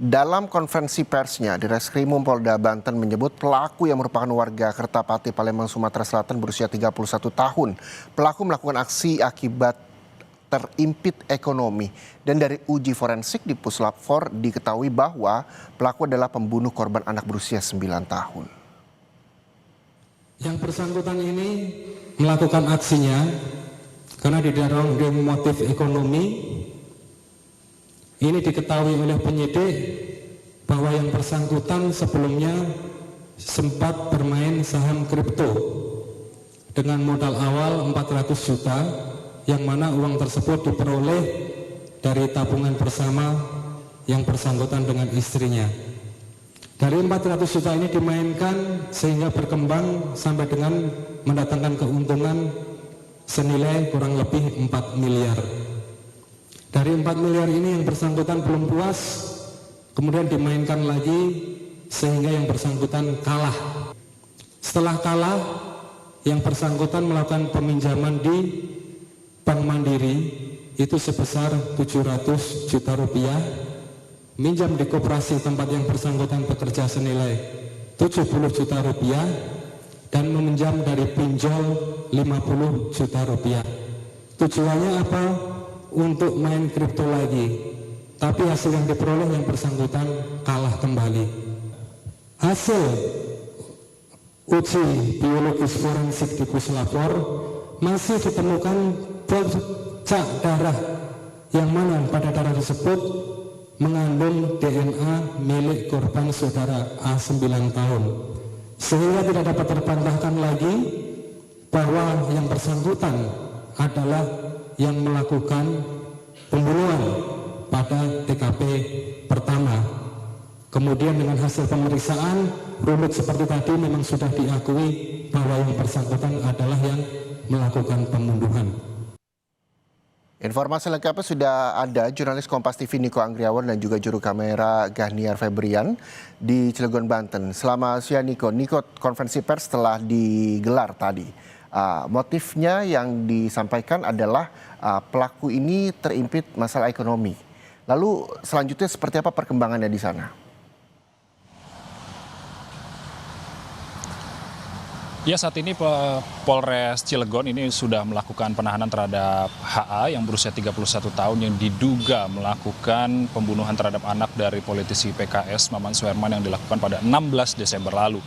Dalam konferensi persnya, Direskrimum Polda Banten menyebut pelaku yang merupakan warga Kertapati, Palembang, Sumatera Selatan berusia 31 tahun. Pelaku melakukan aksi akibat terimpit ekonomi. Dan dari uji forensik di Puslap 4 diketahui bahwa pelaku adalah pembunuh korban anak berusia 9 tahun. Yang bersangkutan ini melakukan aksinya karena didorong dengan motif ekonomi. Ini diketahui oleh penyidik bahwa yang bersangkutan sebelumnya sempat bermain saham kripto dengan modal awal 400 juta, yang mana uang tersebut diperoleh dari tabungan bersama yang bersangkutan dengan istrinya. Dari 400 juta ini dimainkan sehingga berkembang sampai dengan mendatangkan keuntungan senilai kurang lebih 4 miliar. Dari 4 miliar ini yang bersangkutan belum puas, kemudian dimainkan lagi sehingga yang bersangkutan kalah. Setelah kalah, yang bersangkutan melakukan peminjaman di Bank Mandiri itu sebesar 700 juta rupiah, minjam di koperasi tempat yang bersangkutan bekerja senilai 70 juta rupiah, dan meminjam dari pinjol 50 juta rupiah. Tujuannya apa? Untuk main kripto lagi, tapi hasil yang diperoleh yang bersangkutan kalah kembali. Hasil uji biologis forensik di Puslapor masih ditemukan bercak darah, yang mana pada darah tersebut mengandung DNA milik korban saudara A 9 tahun, sehingga tidak dapat terbantahkan lagi bahwa yang bersangkutan adalah yang melakukan pembunuhan pada TKP pertama. Kemudian dengan hasil pemeriksaan rumit seperti tadi memang sudah diakui bahwa yang bersangkutan adalah yang melakukan pembunuhan. Informasi lengkapnya sudah ada jurnalis Kompas TV Niko Anggriawan dan juga juru kamera Gahniar Febrian di Cilegon, Banten. Selamat siang Niko. Niko, konferensi pers telah digelar tadi. Motifnya yang disampaikan adalah pelaku ini terimpit masalah ekonomi. Lalu selanjutnya seperti apa perkembangannya di sana? Ya, saat ini Polres Cilegon ini sudah melakukan penahanan terhadap HA yang berusia 31 tahun yang diduga melakukan pembunuhan terhadap anak dari politisi PKS Maman Suherman yang dilakukan pada 16 Desember lalu.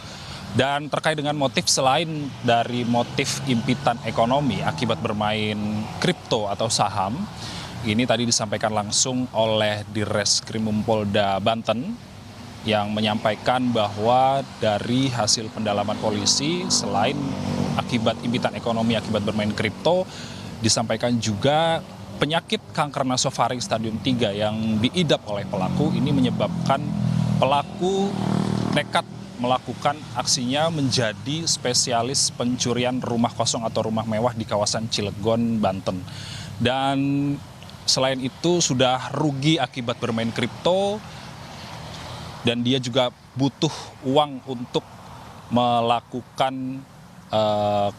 Dan terkait dengan motif, selain dari motif impitan ekonomi akibat bermain kripto atau saham, ini tadi disampaikan langsung oleh Direskrimum Polda Banten yang menyampaikan bahwa dari hasil pendalaman polisi, selain akibat impitan ekonomi akibat bermain kripto, disampaikan juga penyakit kanker nasofaring stadium 3 yang diidap oleh pelaku ini menyebabkan pelaku nekat melakukan aksinya menjadi spesialis pencurian rumah kosong atau rumah mewah di kawasan Cilegon, Banten. Dan selain itu sudah rugi akibat bermain kripto, dan dia juga butuh uang untuk melakukan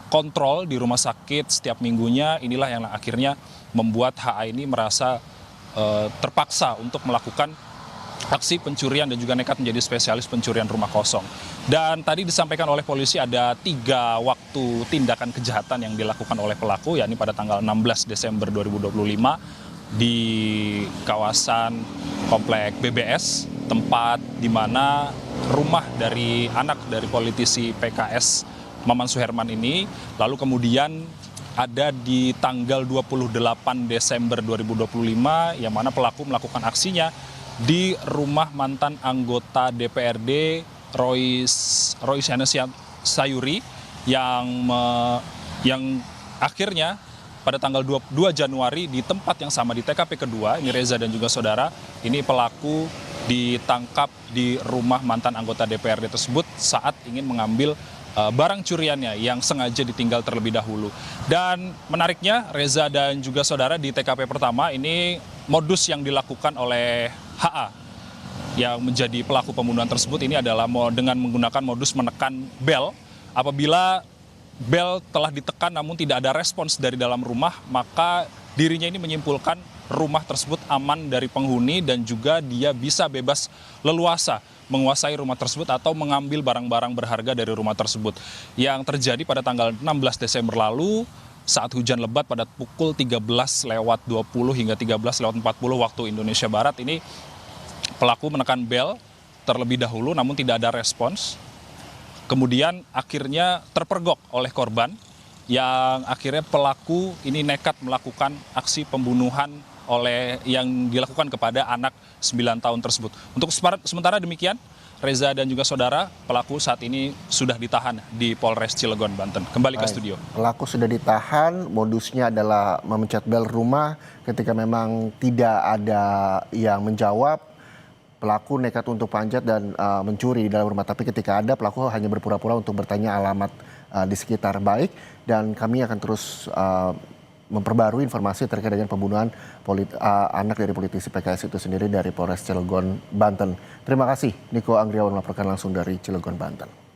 kontrol di rumah sakit setiap minggunya. Inilah yang akhirnya membuat HA ini merasa terpaksa untuk melakukan aksi pencurian dan juga nekat menjadi spesialis pencurian rumah kosong. Dan tadi disampaikan oleh polisi ada 3 waktu tindakan kejahatan yang dilakukan oleh pelaku, yakni pada tanggal 16 Desember 2025 di kawasan Komplek BBS, tempat di mana rumah dari anak dari politisi PKS Maman Suherman ini. Lalu kemudian ada di tanggal 28 Desember 2025 yang mana pelaku melakukan aksinya di rumah mantan anggota DPRD Roy Sayuri yang akhirnya pada tanggal 2 Januari di tempat yang sama di TKP kedua, ini Reza dan juga saudara, ini pelaku ditangkap di rumah mantan anggota DPRD tersebut saat ingin mengambil barang curiannya yang sengaja ditinggal terlebih dahulu. Dan menariknya Reza dan juga saudara, di TKP pertama ini modus yang dilakukan oleh HA yang menjadi pelaku pembunuhan tersebut ini adalah dengan menggunakan modus menekan bel. Apabila bel telah ditekan namun tidak ada respons dari dalam rumah, maka dirinya ini menyimpulkan rumah tersebut aman dari penghuni dan juga dia bisa bebas leluasa menguasai rumah tersebut atau mengambil barang-barang berharga dari rumah tersebut. Yang terjadi pada tanggal 16 Desember lalu saat hujan lebat pada pukul 13.20 hingga 13.40 waktu Indonesia Barat ini pelaku menekan bel terlebih dahulu namun tidak ada respons. Kemudian akhirnya terpergok oleh korban yang akhirnya pelaku ini nekat melakukan aksi pembunuhan yang dilakukan kepada anak 9 tahun tersebut. Untuk sementara demikian, Reza dan juga saudara, pelaku saat ini sudah ditahan di Polres Cilegon, Banten. Kembali ke studio. Pelaku sudah ditahan, modusnya adalah memencet bel rumah ketika memang tidak ada yang menjawab. Pelaku nekat untuk panjat dan mencuri di dalam rumah. Tapi ketika ada, pelaku hanya berpura-pura untuk bertanya alamat di sekitar. Baik, dan kami akan terus memperbarui informasi terkait dengan pembunuhan anak dari politisi PKS itu sendiri dari Polres Cilegon, Banten. Terima kasih, Niko Anggriawan melaporkan langsung dari Cilegon, Banten.